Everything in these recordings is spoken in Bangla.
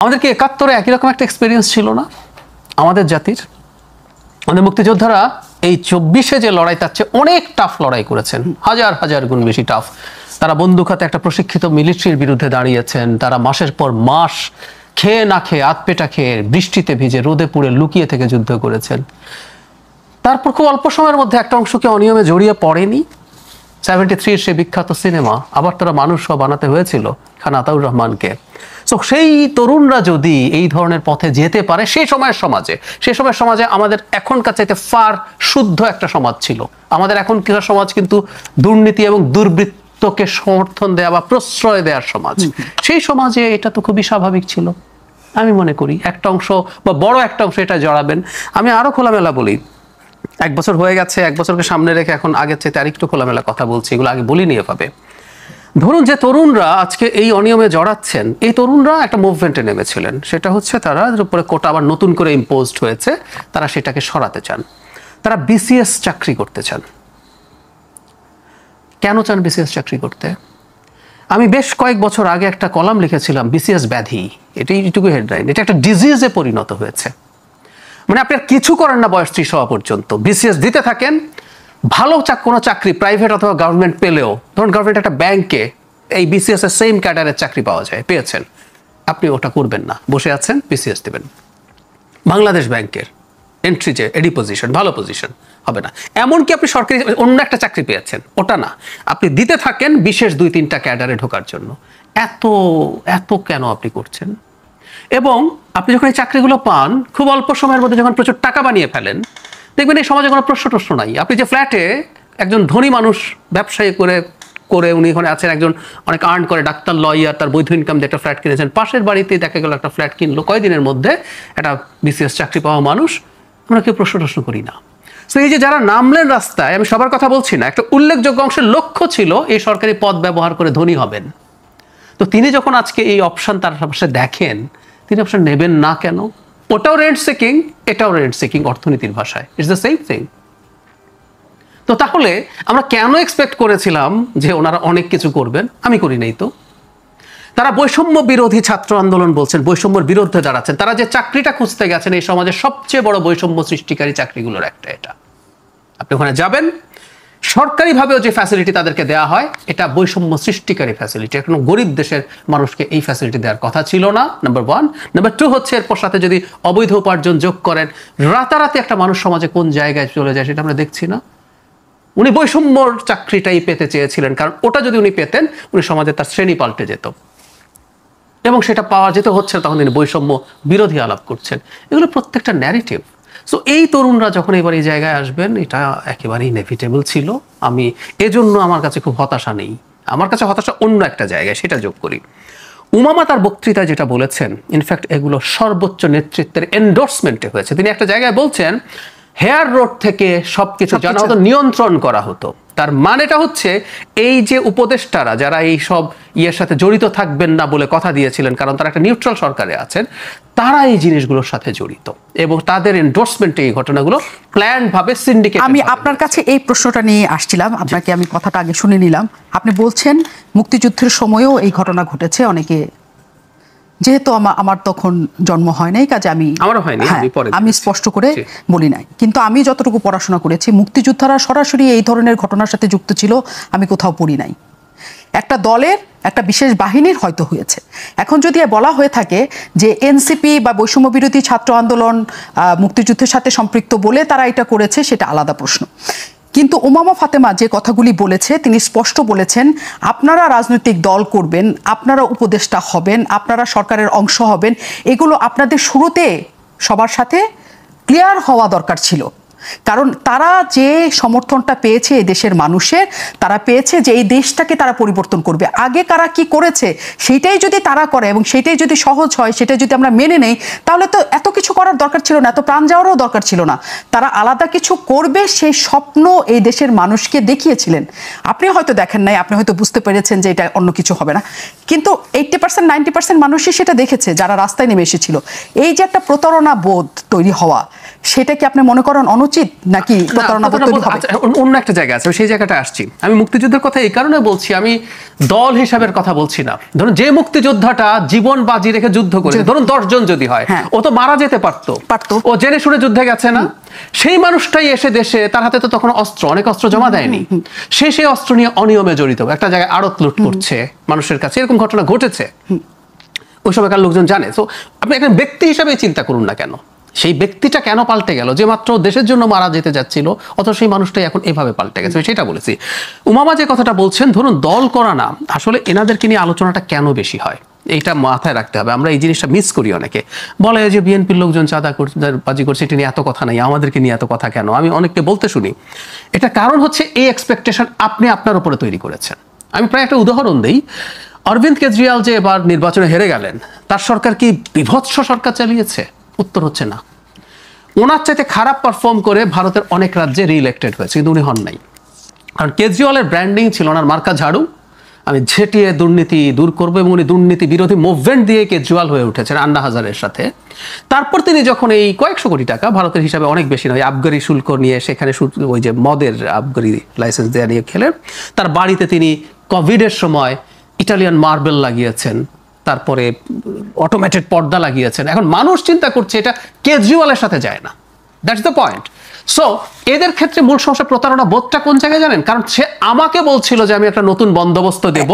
আমাদের কি ৭১-এ একই রকম একটা এক্সপেরিয়েন্স ছিল না আমাদের জাতির? আমাদের মুক্তিযোদ্ধারা এই ২৪-এ যে লড়াই তার চেয়ে অনেক টাফ লড়াই করেছেন, হাজার হাজার গুণ বেশি টাফ। তারা বন্দুক হাতে একটা প্রশিক্ষিত মিলিটারির বিরুদ্ধে দাঁড়িয়েছেন। তারা মাসের পর মাস খেয়ে না খেয়ে, আধপেটা খেয়ে, বৃষ্টিতে ভিজে, রোদে পুড়ে, লুকিয়ে থেকে যুদ্ধ করেছেন। তারপর খুব অল্প সময়ের মধ্যে একটা অংশকে অনিয়মে জড়িয়ে পড়েনি। 73-এর সে বিখ্যাত সিনেমা আবার তারা মানুষ বানাতে হয়েছিল খান আতাউর রহমানকে। সো সেই তরুণরা যদি এই ধরনের পথে যেতে পারে, সেই সময়ের সমাজে আমাদের এখনকার চাইতে ফার শুদ্ধ একটা সমাজ ছিল। আমাদের এখনকার সমাজ কিন্তু দুর্নীতি এবং দুর্বৃত্তকে সমর্থন দেওয়া বা প্রশ্রয় দেওয়ার সমাজ। সেই সমাজে এটা তো খুবই স্বাভাবিক ছিল। আমি মনে করি একটা অংশ বা বড় একটা অংশ এটা জড়াবেন। আমি আরো খোলামেলা বলি, 1 বছর হয়ে গেছে, 1 বছরকে সামনে রেখে এখন আগের চাইতে আরেকটু খোলামেলা কথা বলছি, এগুলো আগে বলিনি এভাবে। ধরুন যে তরুণরা আজকে এই অনিয়মে জড়াচ্ছেন, এই তরুণরা একটা মুভমেন্টে নেমেছিলেন। সেটা হচ্ছে তারা এর উপরে কোটা আবার নতুন করে ইম্পোজড হয়েছে, তারা সেটাকে সরাতে চান। তারা বিসিএস চাকরি করতে চান। কেন চান বিসিএস চাকরি করতে? আমি বেশ কয়েক বছর আগে একটা কলাম লিখেছিলাম, বিসিএস ব্যাধি। এটাই এইটুকু হেডলাইন। এটা একটা ডিজিজে পরিণত হয়েছে। মানে আপনি আর কিছু করেন না বয়স 30 হওয়া পর্যন্ত, বিসিএস দিতে থাকেন। ভালো কোনো চাকরি প্রাইভেট অথবা গভর্নমেন্ট পেলেও, ধরুন গভর্নমেন্ট একটা ব্যাংকে এই বিসিএস এর সেম ক্যাডারের চাকরি পাওয়া যায়, পেয়েছেন, আপনি ওটা করবেন না, বসে আছেন, বিসিএস দেবেন। বাংলাদেশ ব্যাংকের এন্ট্রি যে এডি পজিশন, ভালো পজিশন হবে না। এমনকি আপনি সরকারি অন্য একটা চাকরি পেয়েছেন, ওটা না, আপনি দিতে থাকেন বিশেষ 2-3টা ক্যাডারে ঢোকার জন্য। এত এত কেন আপনি করছেন? এবং আপনি যখন এই চাকরিগুলো পান, খুব অল্প সময়ের মধ্যে যখন প্রচুর টাকা বানিয়ে ফেলেন, দেখবেন এই সমাজে কোনো প্রশ্ন নাই। আপনি যে ফ্ল্যাটে একজন ধনী মানুষ ব্যবসায়ী করে উনি এখানে আছেন, একজন অনেক আর্ন করে, ডাক্তার, লয়ার, তার বৈধ ইনকাম দিয়ে একটা ফ্ল্যাট কিনেছেন, পাশের বাড়িতে দেখা গেল একটা ফ্ল্যাট কিনলো কয়েকদিনের মধ্যে, একটা বিসিএস চাকরি পাওয়া মানুষ, আমরা কেউ প্রশ্ন করি না। তো এই যে যারা নামলেন রাস্তায়, আমি সবার কথা বলছি না, একটা উল্লেখযোগ্য অংশের লক্ষ্য ছিল এই সরকারি পদ ব্যবহার করে ধনী হবেন। তো তিনি যখন আজকে এই অপশন তার পাশে দেখেন, তিনি অপশন নেবেন না কেন? ওটাও রেন্ট সিকিং, এটাও রেন্ট সিকিং, অর্থনীতির ভাষায় ইটস দ্য সেম থিং। তো তাহলে আমরা কেন এক্সপেক্ট করেছিলাম যে ওনারা অনেক কিছু করবেন? আমি করি নাই তো। তারা বৈষম্য বিরোধী ছাত্র আন্দোলন বলছেন, বৈষম্যের বিরুদ্ধে দাঁড়াচ্ছেন। তারা যে চাকরিটা খুঁজতে গেছেন, এই সমাজের সবচেয়ে বড় বৈষম্য সৃষ্টিকারী চাকরিগুলোর একটা এটা। আপনি ওখানে যাবেন, সরকারিভাবেও যে ফ্যাসিলিটি তাদেরকে দেওয়া হয়, এটা বৈষম্য সৃষ্টিকারী ফ্যাসিলিটি। কোনো গরিব দেশের মানুষকে এই ফ্যাসিলিটি দেওয়ার কথা ছিল না, নাম্বার 1। নাম্বার 2 হচ্ছে এরপর সাথে যদি অবৈধ উপার্জন যোগ করেন, রাতারাতি একটা মানুষ সমাজে কোন জায়গায় চলে যায় সেটা আমরা দেখছি না। উনি বৈষম্যর চাকরিটাই পেতে চেয়েছিলেন, কারণ ওটা যদি উনি পেতেন, উনি সমাজে তার শ্রেণী পাল্টে যেত, এবং সেটা পাওয়া যেতে হচ্ছে তখন তিনি বৈষম্য বিরোধী আলাপ করছেন। এগুলো প্রত্যেকটা ন্যারেটিভ। সো এই তরুণরা যখন এবার এই জায়গায় আসবেন, এটা একেবারেই ইনএভিটেবল ছিল। আমি এজন্য আমার কাছে খুব হতাশা নেই, আমার কাছে হতাশা অন্য একটা জায়গায়, সেটা যোগ করি। উমামা তার বক্তৃতায় যেটা বলেছেন, ইনফ্যাক্ট এগুলো সর্বোচ্চ নেতৃত্বের এন্ডোর্সমেন্টে হয়েছে। তিনি একটা জায়গায় বলছেন, হেয়ার রোড থেকে সবকিছু জানা হতো, নিয়ন্ত্রণ করা হতো। তার মানেটা হচ্ছে এই যে উপদেষ্টারা যারা এই সব ইয়ের সাথে জড়িত থাকবেন না বলে কথা দিয়েছিলেন, কারণ তারা একটা নিউট্রাল সরকারে আছেন, তারা এই জিনিসগুলোর সাথে জড়িত এবং তাদের এন্ডোর্সমেন্টে এই ঘটনাগুলো প্ল্যান্ড ভাবে সিন্ডিকেট। আমি আপনার কাছে এই প্রশ্নটা নিয়ে আসছিলাম, আপনাকে আমি কথাটা আগে শুনে নিলাম। আপনি বলছেন মুক্তিযুদ্ধের সময়ও এই ঘটনা ঘটেছে। অনেকে, যেহেতু আমার তখন জন্ম হয় নাই, কাজে আমি স্পষ্ট করে বলি নাই, কিন্তু আমি যতটুকু পড়াশোনা করেছি, মুক্তিযোদ্ধারা সরাসরি এই ধরনের ঘটনার সাথে যুক্ত ছিল আমি কোথাও পড়ি নাই। একটা দলের, একটা বিশেষ বাহিনীর হয়তো হয়েছে। এখন যদি বলা হয়ে থাকে যে এনসিপি বা বৈষম্য বিরোধী ছাত্র আন্দোলন মুক্তিযুদ্ধের সাথে সম্পৃক্ত বলে তারা এটা করেছে, সেটা আলাদা প্রশ্ন। কিন্তু উমামা ফাতেমা যে কথাগুলি বলেছে, তিনি স্পষ্ট বলেছেন, আপনারা রাজনৈতিক দল করবেন, আপনারা উপদেষ্টা হবেন, আপনারা সরকারের অংশ হবেন, এগুলো আপনাদের শুরুতে সবার সাথে ক্লিয়ার হওয়া দরকার ছিল। কারণ তারা যে সমর্থনটা পেয়েছে এই দেশের মানুষের, তারা পেয়েছে যে এই দেশটাকে তারা পরিবর্তন করবে। আগে কারা কি করেছে সেইটাই যদি তারা করে এবং সেটাই যদি সহজ হয়, সেটা যদি আমরা মেনে নেই, তাহলে তো এত কিছু করার দরকার ছিল না, এত প্রাণ যাওয়ারও দরকার ছিল না। তারা আলাদা কিছু করবে সেই স্বপ্ন এই দেশের মানুষকে দেখিয়েছিলেন। আপনি হয়তো দেখেন নাই, আপনি হয়তো বুঝতে পেরেছেন যে এটা অন্য কিছু হবে না, কিন্তু 80% 90% মানুষই সেটা দেখেছে যারা রাস্তায় নেমে এসেছিল। এই যে একটা প্রতারণা বোধ তৈরি হওয়া, সেটা কি আপনি মনে করেন অনুচিত? উচিত নাকি প্রতারণা তৈরি হবে? আচ্ছা, অন্য একটা জায়গা আছে, সেই জায়গাটা আসছি। আমি মুক্তিযুদ্ধের কথা এই কারণে বলছি, আমি দল হিসাবের কথা বলছি না। ধরুন যে মুক্তিযোদ্ধাটা জীবন বাজি রেখে যুদ্ধ করে, ধরুন 10 জন যদি হয়, ও তো মারা যেতে পারতো, ও জেনে শুনে যুদ্ধে গেছে না, সেই মানুষটাই এসে দেশে, তার হাতে তো তখন অস্ত্র, অনেক অস্ত্র জমা দেয়নি, সেই অস্ত্র নিয়ে অনিয়মে জড়িত, একটা জায়গায় আড়ত লুট করছে মানুষের কাছে, এরকম ঘটনা ঘটেছে, ওই সময়কার লোকজন জানে। তো আপনি একটা ব্যক্তি হিসাবে চিন্তা করুন না কেন সেই ব্যক্তিটা কেন পাল্টে গেল, যে মাত্র দেশের জন্য মারা যেতে যাচ্ছিল, অথচ সেই মানুষটাই এখন এভাবে পাল্টে গেছে, সেটা বলেছি। উমামা যে কথাটা বলছেন, ধরুন দল করা না, আসলে এনাদেরকে নিয়ে আলোচনাটা কেন বেশি হয় এইটা মাথায় রাখতে হবে। আমরা এই জিনিসটা মিস করি, অনেকে বলে যে বিএনপির লোকজন চাঁদাবাজি করছে, এটা নিয়ে এত কথা নাই, আমাদেরকে নিয়ে এত কথা কেন, আমি অনেককে বলতে শুনি। এটা কারণ হচ্ছে এই এক্সপেকটেশন আপনি আপনার উপরে তৈরি করেছেন। আমি প্রায় একটা উদাহরণ দিই, অরবিন্দ কেজরিওয়াল যে এবার নির্বাচনে হেরে গেলেন, তার সরকার কি বিভৎস সরকার চালিয়েছে? উত্তর হচ্ছে না। ওনার চাইতে খারাপ পারফর্ম করে ভারতের অনেক রাজ্যে রিইলেক্টেড হয়েছে, কিন্তু উনি হন নাই। কারণ কেজরিওয়ালের ব্র্যান্ডিং ছিল ওনার মার্কা ঝাড়ু, আমি ঝেঁটিয়ে দুর্নীতি দূর করবো, এবং উনি দুর্নীতি বিরোধী মুভমেন্ট দিয়ে কেজরিওয়াল হয়ে উঠেছেন আন্না হাজারের সাথে। তারপর তিনি যখন এই কয়েকশো কোটি টাকা, ভারতের হিসাবে অনেক বেশি নয়, আবগারি শুল্ক নিয়ে সেখানে ওই যে মদের আবগারি লাইসেন্স দেওয়া নিয়ে খেলেন, তার বাড়িতে তিনি কোভিডের সময় ইটালিয়ান মার্বেল লাগিয়েছেন, তারপরে অটোমেটেড পর্দা লাগিয়েছেন। এখন মানুষ চিন্তা করছে এটা কেজরিওয়ালের সাথে যায় না, দ্যাটস দ্য পয়েন্ট। সো এদের ক্ষেত্রে মূল সমস্যা প্রতারণা বোধটা কোন জায়গায় জানেন? কারণ সে আমাকে বলছিল যে আমি একটা নতুন বন্দোবস্ত দেব,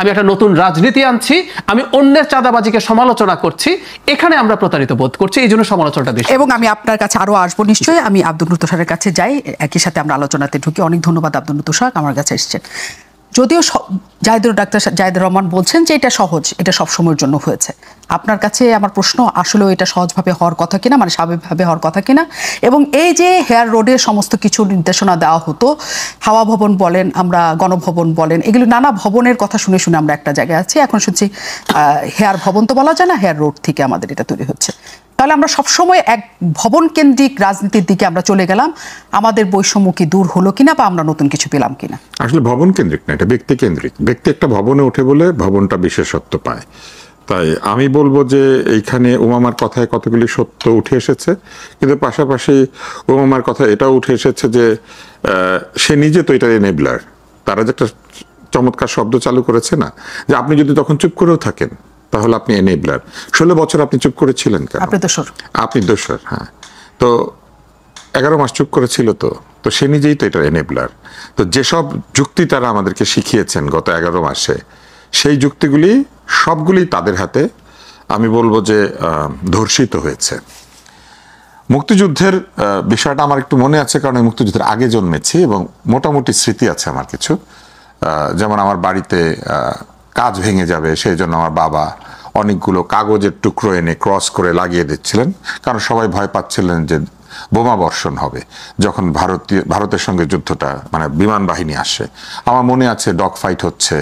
আমি একটা নতুন রাজনীতি আনছি, আমি অন্যের চাঁদাবাজিকে সমালোচনা করছি, এখানে আমরা প্রতারিত বোধ করছি, এই জন্য সমালোচনাটা বেশি। এবং আমি আপনার কাছে আরো আসবো নিশ্চয়ই, আমি আব্দুল নূর তুষারের কাছে যাই, একই সাথে আমরা আলোচনাতে ঢুকি। অনেক ধন্যবাদ আব্দুল নূর তুষার আমার কাছে এসেছেন। যদিও ডাক্তার জাহিদুর রহমান বলছেন যে এটা সহজ, এটা সব সময়ের জন্য হয়েছে, আপনার কাছে আমার প্রশ্ন, আসলেও এটা সহজভাবে হওয়ার কথা কিনা, মানে স্বাভাবিকভাবে হওয়ার কথা কিনা? এবং এই যে হেয়ার রোডের সমস্ত কিছু নির্দেশনা দেওয়া হতো, হাওয়া ভবন বলেন, আমরা গণভবন বলেন, এগুলো নানা ভবনের কথা শুনে শুনে আমরা একটা জায়গায় আছি, এখন শুনছি হেয়ার ভবন তো বলা যায় না, হেয়ার রোড থেকে আমাদের এটা তৈরি হচ্ছে। তাহলে আমরা সবসময় এক ভবন কেন্দ্রিক রাজনীতির দিকে আমরা চলে গেলাম, আমাদের বৈষম্য কি দূর হলো কিনা, বা আমরা নতুন কিছু পেলাম কিনা? আসলে ভবন কেন্দ্রিক না, এটা ব্যক্তি কেন্দ্রিক। ব্যক্তি একটা ভবনে ওঠে বলে ভবনটা বিশেষত্ব পায়। তাই আমি বলবো যে এইখানে উমামার কথায় কতগুলি সত্য উঠে এসেছে, কিন্তু পাশাপাশি উমামার কথা এটাও উঠে এসেছে যে সে নিজে তো এটার এনেবলার। তারা যে একটা চমৎকার শব্দ চালু করেছে না, যে আপনি যদি তখন চুপ করেও থাকেন তাহলে আপনি এনেবলার। 16 বছর আপনি চুপ করেছিলেন কেন? আপনি দোষর। হ্যাঁ, তো 11 মাস চুপ করেছিল, তো সে নিজেই তো এটার এনেবলার। তো যেসব যুক্তি তারা আমাদেরকে শিখিয়েছেন গত 11 মাসে, সেই যুক্তিগুলি সবগুলি তাদের হাতে আমি বলবো যে ধর্ষিত হয়েছে। মুক্তিযুদ্ধের বিষয়টা আমার একটু মনে আছে, কারণ আমি মুক্তিযুদ্ধের আগে জন্মেছি এবং মোটামুটি স্মৃতি আছে আমার কিছু। যেমন আমার বাড়িতে কাজ ভেঙে যাবে, সেই জন্য আমার বাবা অনেকগুলো কাগজের টুকরো এনে ক্রস করে লাগিয়ে দিচ্ছিলেন, কারণ সবাই ভয় পাচ্ছিলেন যে বোমা বর্ষণ হবে যখন ভারতের সঙ্গে যুদ্ধটা, মানে বিমান বাহিনী আসে। আমার মনে আছে ডগ ফাইট হচ্ছে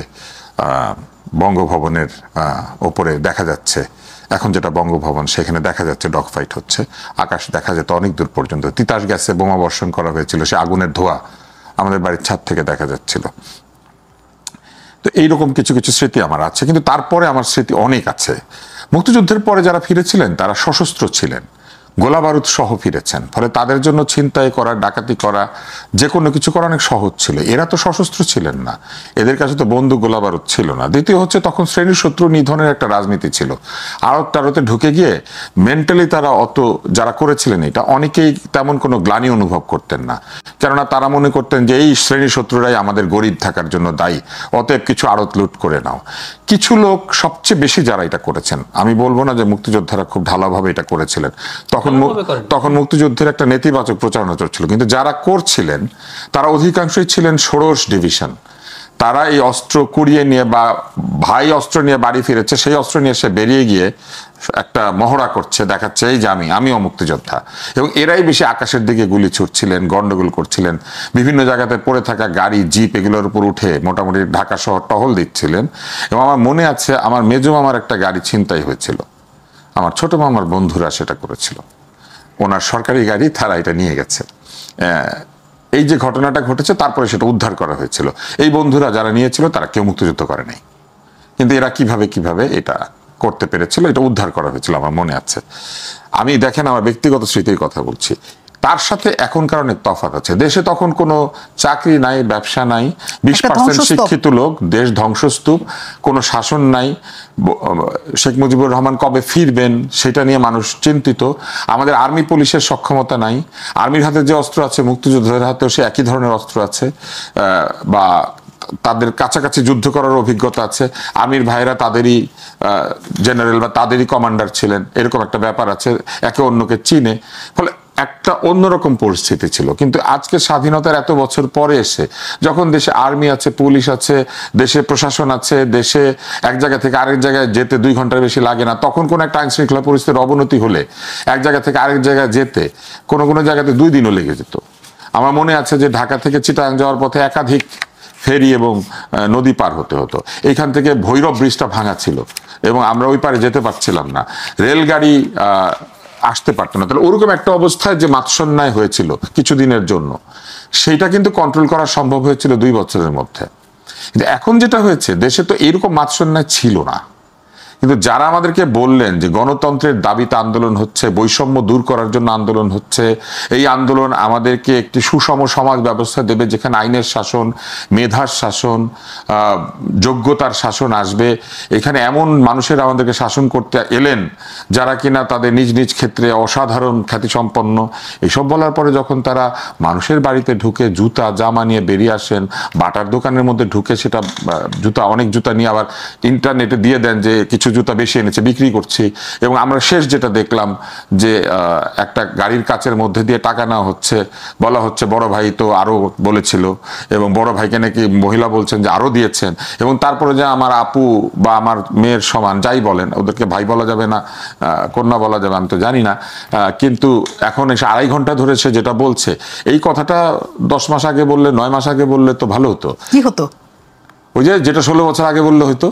বঙ্গভবনের ওপরে, দেখা যাচ্ছে এখন যেটা বঙ্গভবন, সেখানে দেখা যাচ্ছে ডগ ফাইট হচ্ছে, আকাশ দেখা যেত অনেক দূর পর্যন্ত। তিতাস গ্যাসে বোমা বর্ষণ করা হয়েছিল, সে আগুনের ধোঁয়া আমাদের বাড়ির ছাদ থেকে দেখা যাচ্ছিল। তো এইরকম কিছু কিছু স্মৃতি আমার আছে, কিন্তু তারপরে আমার স্মৃতি অনেক আছে। মুক্তিযুদ্ধের পরে যারা ফিরেছিলেন তারা সশস্ত্র ছিলেন, গোলা বারুদ সহ ফিরেছেন, ফলে তাদের জন্য ছিনতাই করা, ডাকাতি করা, যে কোনো কিছু করা অনেক সহজ ছিল। এরা তো সশস্ত্র ছিলেন না, এদের কাছে তো বন্দুক গোলা বারুদ ছিল না। দ্বিতীয় হচ্ছে, তখন শ্রেণী শত্রু নিধনের একটা রাজনীতি ছিল। আড়ত টাড়তে ঢুকে গিয়ে মেন্টালি তারা যারা করেছিলেন এটা, অনেকেই তেমন কোনো গ্লানি অনুভব করতেন না, কেননা তারা মনে করতেন যে এই শ্রেণী শত্রুরাই আমাদের গরিব থাকার জন্য দায়ী, অতএব কিছু আড়ত লুট করে নাও। কিছু লোক, সবচেয়ে বেশি যারা এটা করেছেন, আমি বলবো না যে মুক্তিযোদ্ধারা খুব ঢালাভাবে এটা করেছিলেন, তখন মুক্তিযুদ্ধের একটা নেতিবাচক প্রচারণা চলছিল, কিন্তু যারা করছিলেন তারা অধিকাংশই ছিলেন ষোড়শ ডিভিশন। তারা এই অস্ত্র কুড়িয়ে নিয়ে, বা ভাই অস্ত্র নিয়ে বাড়ি ফিরেছে, সেই অস্ত্র নিয়ে সে বেরিয়ে গিয়ে একটা মহড়া করছে, দেখাচ্ছে এই যে আমিও মুক্তিযোদ্ধা। এবং এরাই বেশি আকাশের দিকে গুলি ছুটছিলেন, গন্ডগোল করছিলেন, বিভিন্ন জায়গাতে পড়ে থাকা গাড়ি, জিপ এগুলোর উপর উঠে মোটামুটি ঢাকা শহর টহল দিচ্ছিলেন। এবং আমার মনে আছে, আমার মেজো মামার একটা গাড়ি ছিনতাই হয়েছিল, আমার ছোট মামার বন্ধুরা সেটা করেছিল, ওনার সরকারি গাড়ি, তারা এটা নিয়ে গেছে। এই যে ঘটনাটা ঘটেছে, তারপরে সেটা উদ্ধার করা হয়েছিল। এই বন্ধুরা যারা নিয়েছিল তারা কেউ মুক্তিযুদ্ধ করে নাই, কিন্তু এরা কিভাবে এটা করতে পেরেছিল, এটা উদ্ধার করা হয়েছিল আমার মনে আছে। আমি দেখেন, আমার ব্যক্তিগত স্মৃতির কথা বলছি, তার সাথে এখনকার অনেক তফাৎ আছে। দেশে তখন কোনো চাকরি নাই, ব্যবসা নাই, 20% ধ্বংসস্তূপ। শিক্ষিত লোক, দেশ ধ্বংসস্তূপ, কোনো শাসন নাই। শেখ মুজিবুর রহমান কবে ফিরবেন সেটা নিয়ে মানুষ চিন্তিত। আমাদের আর্মি পুলিশের সক্ষমতা নাই। আর্মির হাতে যে অস্ত্র আছে, মুক্তিযোদ্ধাদের হাতেও সে একই ধরনের অস্ত্র আছে, বা তাদের কাছাকাছি যুদ্ধ করার অভিজ্ঞতা আছে। আর্মির ভাইরা তাদেরই জেনারেল বা তাদেরই কমান্ডার ছিলেন, এরকম একটা ব্যাপার আছে, একে অন্যকে চিনে। ফলে একটা অন্যরকম পরিস্থিতি ছিল। কিন্তু আজকে স্বাধীনতার এত বছর পরে এসে যখন দেশে আর্মি আছে, পুলিশ আছে, দেশে প্রশাসন আছে, দেশে এক জায়গা থেকে আরেক জায়গায় যেতে 2 ঘন্টার বেশি লাগে না, তখন কোন একটা আইন শৃঙ্খলা পরিস্থিতির অবনতি হলে এক জায়গা থেকে আরেক জায়গায় যেতে কোনো জায়গাতে 2 দিনও লেগে যেত। আমার মনে আছে যে ঢাকা থেকে চিটাগাং যাওয়ার পথে একাধিক ফেরি এবং নদী পার হতে হতো। এইখান থেকে ভৈরব ব্রিজটা ভাঙা ছিল এবং আমরা ওই পারে যেতে পারছিলাম না, রেলগাড়ি আসতে পারতো না। তাহলে ওরকম একটা অবস্থায় যে মাৎসন্যায় হয়েছিল কিছুদিনের জন্য, সেইটা কিন্তু কন্ট্রোল করা সম্ভব হয়েছিল 2 বছরের মধ্যে। কিন্তু এখন যেটা হয়েছে, দেশে তো এরকম মাৎসন্যায় ছিল না। কিন্তু যারা আমাদেরকে বললেন যে গণতন্ত্রের দাবিতে আন্দোলন হচ্ছে, বৈষম্য দূর করার জন্য আন্দোলন হচ্ছে, এই আন্দোলন আমাদেরকে একটি সুষম সমাজ ব্যবস্থা দেবে যেখানে আইনের শাসন, মেধার শাসন, যোগ্যতার শাসন আসবে, এখানে এমন মানুষেরা আমাদেরকে শাসন করতে এলেন যারা কিনা তাদের নিজ নিজ ক্ষেত্রে অসাধারণ খ্যাতিসম্পন্ন, এসব বলার পরে যখন তারা মানুষের বাড়িতে ঢুকে জুতা জামা নিয়ে বেরিয়ে আসেন, বাটার দোকানের মধ্যে ঢুকে সেটা অনেক জুতা নিয়ে আবার ইন্টারনেটে দিয়ে দেন যে কিছু জুতা বেশি এনেছে বিক্রি করছি, এবং আমরা শেষ যেটা দেখলাম যে একটা গাড়ির কাচের মধ্যে দিয়ে টাকা নেওয়া হচ্ছে, বলা হচ্ছে বড় ভাই তো আরো বলেছিল, এবং বড় ভাইকে নাকি মহিলা বলছেন যে আরো দিয়েছেন, এবং তারপরে যে আমার আপু বা আমার মেয়ের সমান যাই বলেন, ওদেরকে ভাই বলা যাবে না কন্যা বলা যাবে আমি তো জানি না, কিন্তু এখন এসে 2.5 ঘন্টা ধরে সে যেটা বলছে, এই কথাটা 10 মাস আগে বললে, 9 মাস আগে বললে তো ভালো হতো। কি হতো? ওই যে যেটা 16 বছর আগে বললে হয়তো।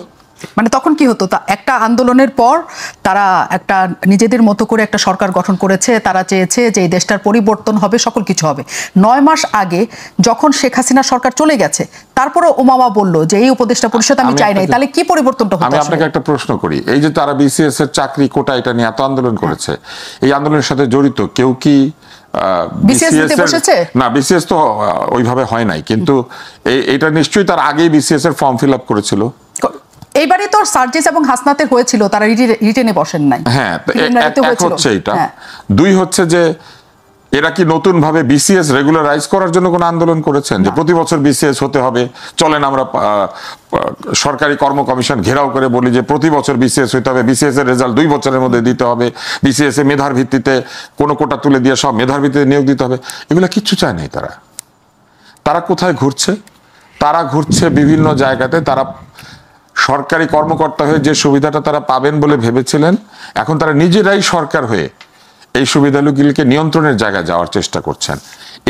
মানে তখন কি হতো? একটা আন্দোলনের পর তারা একটা নিজেদের মতো করে একটা সরকার গঠন করেছে, তারা চেয়েছে যে এই দেশটার পরিবর্তন হবে, সকল কিছু হবে। 9 মাস আগে যখন শেখ হাসিনা সরকার চলে গেছে, তারপরে ওমামা বলল যে এই উপদেষ্টা পরিষদ আমি চাই নাই, তাহলে কি পরিবর্তনটা হতো? আমি আপনাকে একটা প্রশ্ন করি, এই যে তারা বিসিএস এর চাকরি কোটা এটা নিয়ে এত আন্দোলন করেছে, এই আন্দোলনের সাথে জড়িত কেউ কি বিসিএস দিতে বসেছে? না, বিসিএস তো ওইভাবে হয় নাই, কিন্তু এটা নিশ্চয়ই তার আগেই বিসিএস এর ফর্ম ফিল আপ করেছিল। এইবারে তো সার্জিস এবং হাসনাতের হয়েছিল, তারা রিটেনে বসেন নাই। হ্যাঁ, এক হচ্ছে এটা। 2 হচ্ছে যে এরা কি নতুন ভাবে বিসিএস রেগুলারাইজ করার জন্য কোন আন্দোলন করেছেন যে প্রতি বছর বিসিএস হতে হবে, চলেন আমরা সরকারি কর্ম কমিশন ঘেরাও করে বলি যে প্রতি বছর বিসিএস হতে হবে, বিসিএস এর রেজাল্ট 2 বছরের মধ্যে দিতে হবে, বিসিএস এ মেধার ভিত্তিতে কোনো কোটা তুলে দিয়ে সব মেধার ভিত্তিতে নিয়োগ দিতে হবে, এগুলো কিচ্ছু চায় নাই তারা। তারা কোথায় ঘুরছে? তারা ঘুরছে বিভিন্ন জায়গাতে। তারা সরকারি কর্মকর্তা হয়ে যে সুবিধাটা তারা পাবেন বলে ভেবেছিলেন, এখন তারা নিজেরাই সরকার হয়ে এই সুবিধাগুলিকে নিয়ন্ত্রণের জায়গায় যাওয়ার চেষ্টা করছেন।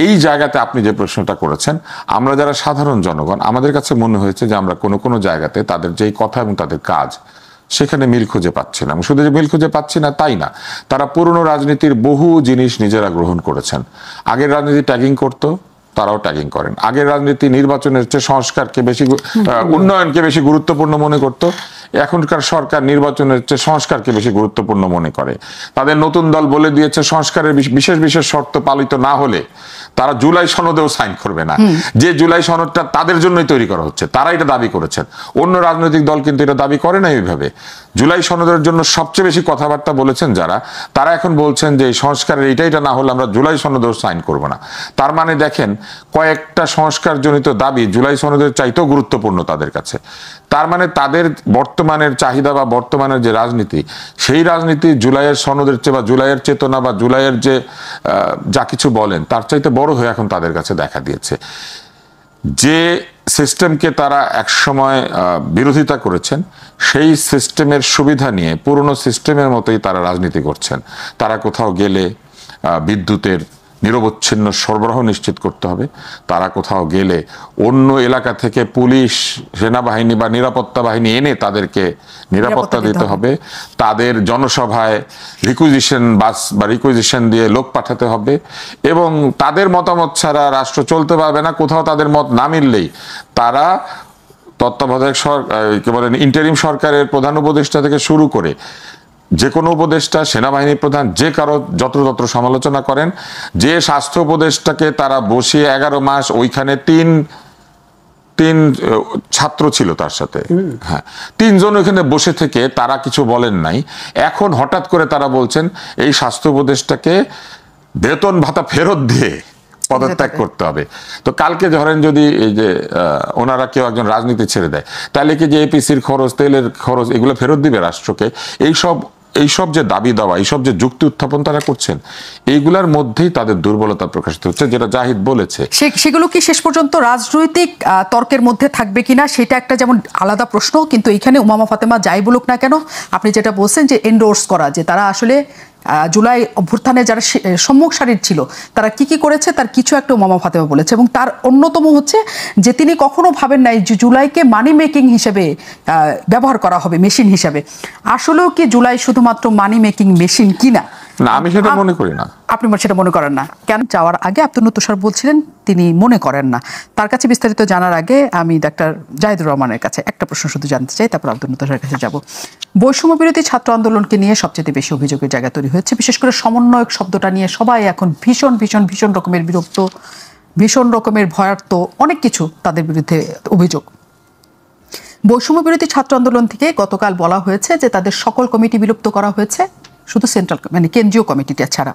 এই জায়গাতে আপনি যে প্রশ্নটা করেছেন, আমরা যারা সাধারণ জনগণ, আমাদের কাছে মনে হয়েছে যে আমরা কোনো জায়গাতে তাদের যেই কথা এবং তাদের কাজ, সেখানে মিল খুঁজে পাচ্ছিলাম। শুধু যে মিল খুঁজে পাচ্ছি না তাই না, তারা পুরনো রাজনীতির বহু জিনিস নিজেরা গ্রহণ করেছেন। আগের রাজনীতি ট্যাগিং করতো, তারাও ট্যাগিং করেন। আগের রাজনীতি নির্বাচনের চেয়ে সংস্কারকে বেশি, উন্নয়নকে বেশি গুরুত্বপূর্ণ মনে করত, এখনকার সরকার নির্বাচনের চেয়ে সংস্কারকে বেশি গুরুত্বপূর্ণ মনে করে। তাদের নতুন দল বলে দিয়েছে সংস্কারের বিশেষ শর্ত পালিত না হলে তারা জুলাই সনদেও সাইন করবে না, যে জুলাই সনদটা তাদের জন্যই তৈরি করা হচ্ছে, তারা এটা দাবি করেছেন। অন্য রাজনৈতিক দল কিন্তু এটা দাবি করে না এইভাবে। জুলাই সনদের জন্য সবচেয়ে বেশি কথাবার্তা বলেছেন যারা, তারা এখন বলছেন যে এই সংস্কারের এটা না হলে আমরা জুলাই সনদেও সাইন করব না। তার মানে দেখেন, কয়েকটা সংস্কারজনিত দাবি জুলাই সনদের চাইতেও গুরুত্বপূর্ণ তাদের কাছে। তার মানে তাদের বর্তমানের চাহিদা বা বর্তমানের যে রাজনীতি, সেই রাজনীতি জুলাইয়ের সনদের চেয়ে বা জুলাইয়ের চেতনা বা জুলাইয়ের যে যা কিছু বলেন তার চাইতে বড় হয়ে এখন তাদের কাছে দেখা দিয়েছে। যে সিস্টেমকে তারা একসময় বিরোধিতা করেছেন, সেই সিস্টেমের সুবিধা নিয়ে পুরনো সিস্টেমের মতোই তারা রাজনীতি করছেন। তারা কোথাও গেলে বিদ্যুতের নিরবচ্ছিন্ন সরবরাহ নিশ্চিত করতে হবে, তারা কোথাও গেলে অন্য এলাকা থেকে পুলিশ, সেনাবাহিনী বা নিরাপত্তা বাহিনী এনে তাদেরকে নিরাপত্তা দিতে হবে, তাদের জনসভায় রিকুইজিশন বাস বা রিকুইজিশন দিয়ে লোক পাঠাতে হবে, এবং তাদের মতামত ছাড়া রাষ্ট্র চলতে পারবে না। কোথাও তাদের মত না মিললেই তারা তত্ত্বাবধায়ক সরকার, কি বলেন, ইন্টারিম সরকারের প্রধান উপদেষ্টা থেকে শুরু করে যে কোনো উপদেষ্টা, সেনাবাহিনী প্রধান, যে কারো যত্র সমালোচনা করেন, যে স্বাস্থ্য উপদেষ্টাকে তারা বসিয়ে 11 মাস ওইখানে তিন ছাত্র ছিল তার সাথে, হ্যাঁ, 3 জন ওইখানে বসে থেকে তারা কিছু বলেন নাই, এখন হঠাৎ করে তারা বলছেন এই স্বাস্থ্য উপদেষ্টাকে বেতন ভাতা ফেরত দিয়ে পদত্যাগ করতে হবে। তো কালকে ধরেন যদি এই যে ওনারা কেউ একজন রাজনীতি ছেড়ে দেয়, তাহলে কি যে এপিসির খরচ, তেলের খরচ এগুলো ফেরত দিবে রাষ্ট্রকে? এইসব যে দাবি দেওয়া, এইসব যে যুক্তি উত্থাপন তারা করছেন, এইগুলার মধ্যেই তাদের দুর্বলতা প্রকাশিত হচ্ছে, যেটা জাহিদ বলেছে। সেগুলো কি শেষ পর্যন্ত রাজনৈতিক তর্কের মধ্যে থাকবে কিনা সেটা একটা যেমন আলাদা প্রশ্ন, কিন্তু এখানে উমামা ফাতেমা যাই বলুক না কেন, আপনি যেটা বলছেন যে এন্ডোর্স করা, যে তারা আসলে জুলাই অভ্যুত্থানে যারা সম্মুখ সারির ছিল তারা কি করেছে তার কিছু একটা উমামা ফাতেমা বলেছে, এবং তার অন্যতম হচ্ছে যে তিনি কখনো ভাবেন নাই যে জুলাইকে মানি মেকিং হিসেবে ব্যবহার করা হবে, মেশিন হিসেবে। আসলেও কি জুলাই শুধুমাত্র মানি মেকিং মেশিন কিনা? না, আমি সেটা মনে করি না। আপনি সেটা মনে করেন না কেন? যাওয়ার আগে আব্দুল তুষার বলছিলেন তিনি মনে করেন না। তার কাছে বিস্তারিত জানার আগে আমি ডাক্তার জাহিদুর রহমানের কাছে একটা প্রশ্ন শুধু জানতে চাই, তারপর আব্দুল তুষারের কাছে যাব। বৈষম্য বিরোধী ছাত্র আন্দোলনকে নিয়ে সবচেয়ে বেশি অভিযোগের জায়গা তৈরি হয়েছে, বিশেষ করে সমন্বয়ক শব্দটা নিয়ে সবাই এখন ভীষণ ভীষণ ভীষণ রকমের বিরক্ত, ভীষণ রকমের ভয়ার্ত, অনেক কিছু তাদের বিরুদ্ধে অভিযোগ। বৈষম্য বিরোধী ছাত্র আন্দোলন থেকে গতকাল বলা হয়েছে যে তাদের সকল কমিটি বিলুপ্ত করা হয়েছে, শুধু সেন্ট্রাল মানে কেন্দ্রীয় কমিটিটা ছাড়া।